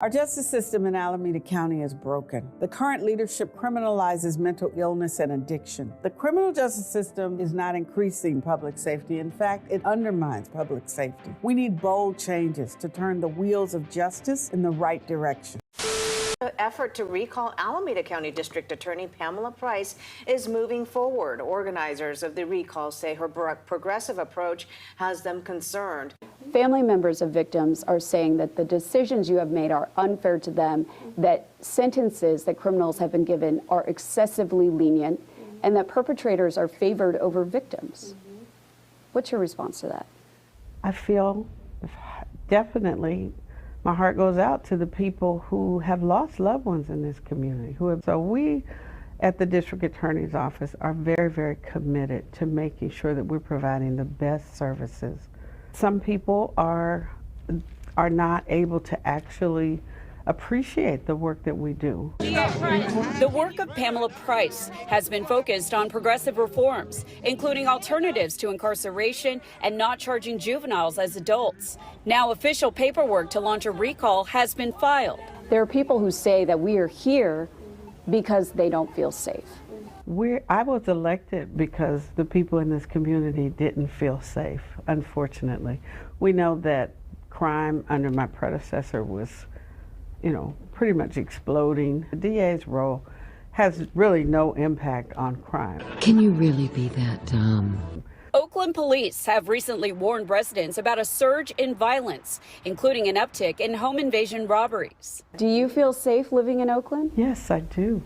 Our justice system in Alameda County is broken. The current leadership criminalizes mental illness and addiction. The criminal justice system is not increasing public safety. In fact, it undermines public safety. We need bold changes to turn the wheels of justice in the right direction. The effort to recall Alameda County District Attorney Pamela Price is moving forward. Organizers of the recall say her progressive approach has them concerned. Family members of victims are saying that the decisions you have made are unfair to them, that sentences that criminals have been given are excessively lenient, and that perpetrators are favored over victims. What's your response to that? I feel definitely my heart goes out to the people who have lost loved ones in this community. So we at the District Attorney's Office are very, very committed to making sure that we're providing the best services. Some people are not able to actually appreciate the work that we do. The work of Pamela Price has been focused on progressive reforms, including alternatives to incarceration and not charging juveniles as adults. Now official paperwork to launch a recall has been filed. There are people who say that we are here because they don't feel safe. I was elected because the people in this community didn't feel safe, unfortunately. We know that crime under my predecessor was, pretty much exploding. The DA's role has really no impact on crime. Can you really be that dumb? Oakland police have recently warned residents about a surge in violence, including an uptick in home invasion robberies. Do you feel safe living in Oakland? Yes, I do.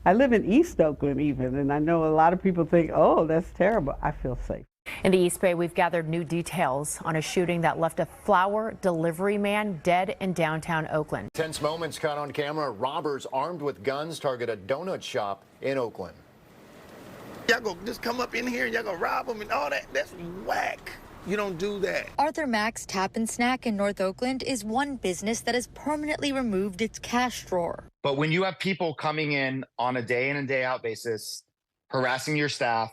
I live in East Oakland even, and I know a lot of people think, oh, that's terrible. I feel safe. In the East Bay, we've gathered new details on a shooting that left a flower delivery man dead in downtown Oakland. Tense moments caught on camera. Robbers armed with guns target a donut shop in Oakland. Y'all go just come up in here and y'all go rob them and all that. That's whack. You don't do that. Arthur Mack's Tap and Snack in North Oakland is one business that has permanently removed its cash drawer. But when you have people coming in on a day in and day out basis, harassing your staff,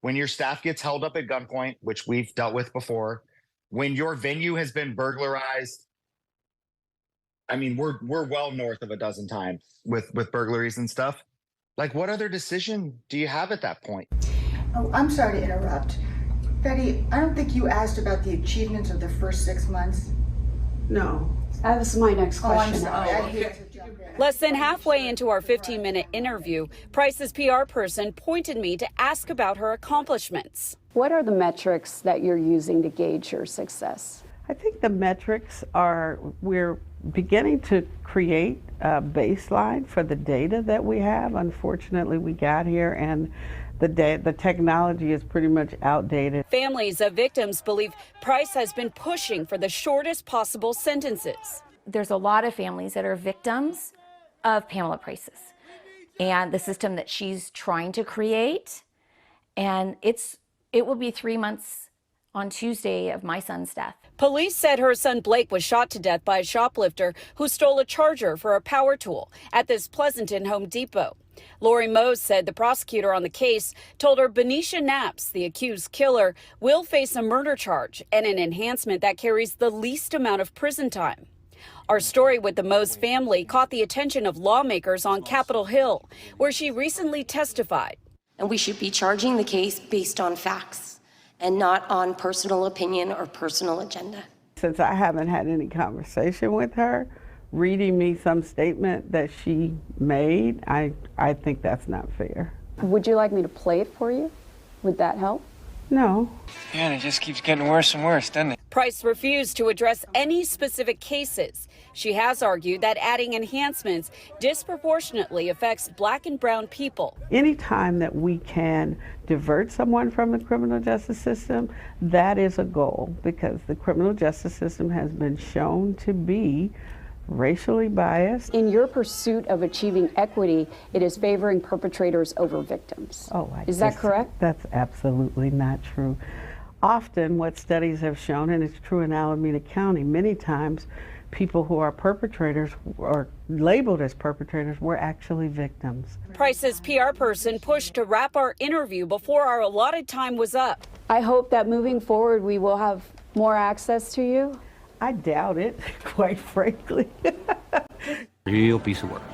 when your staff gets held up at gunpoint, which we've dealt with before, when your venue has been burglarized, I mean, we're well north of a dozen times with burglaries and stuff. Like, what other decision do you have at that point? Oh, I'm sorry to interrupt. Betty, I don't think you asked about the achievements of the first 6 months. No. That was my next question. Oh, I'm sorry. Less than halfway into our 15-minute interview, Price's PR person pointed me to ask about her accomplishments. What are the metrics that you're using to gauge your success? I think the metrics are, we're beginning to create a baseline for the data that we have. Unfortunately, we got here and the technology is pretty much outdated. Families of victims believe Price has been pushing for the shortest possible sentences. There's a lot of families that are victims of Pamela Price's and the system that she's trying to create. And it will be 3 months on Tuesday of my son's death. Police said her son Blake was shot to death by a shoplifter who stole a charger for a power tool at this Pleasanton Home Depot. Lori Mose said the prosecutor on the case told her Benicia Knaps, the accused killer, will face a murder charge and an enhancement that carries the least amount of prison time. Our story with the Mose family caught the attention of lawmakers on Capitol Hill, where she recently testified. And we should be charging the case based on facts and not on personal opinion or personal agenda. Since I haven't had any conversation with her, reading me some statement that she made, I think that's not fair. Would you like me to play it for you? Would that help? No. Yeah, and it just keeps getting worse and worse, doesn't it? Price refused to address any specific cases. She has argued that adding enhancements disproportionately affects Black and brown people. Anytime that we can divert someone from the criminal justice system, that is a goal, because the criminal justice system has been shown to be racially biased. In your pursuit of achieving equity, it is favoring perpetrators over victims. Is that correct? That's absolutely not true. Often what studies have shown, and it's true in Alameda County, many times people who are perpetrators or labeled as perpetrators were actually victims. Price's PR person pushed to wrap our interview before our allotted time was up. I hope that moving forward we will have more access to you. I doubt it, quite frankly. Real piece of work.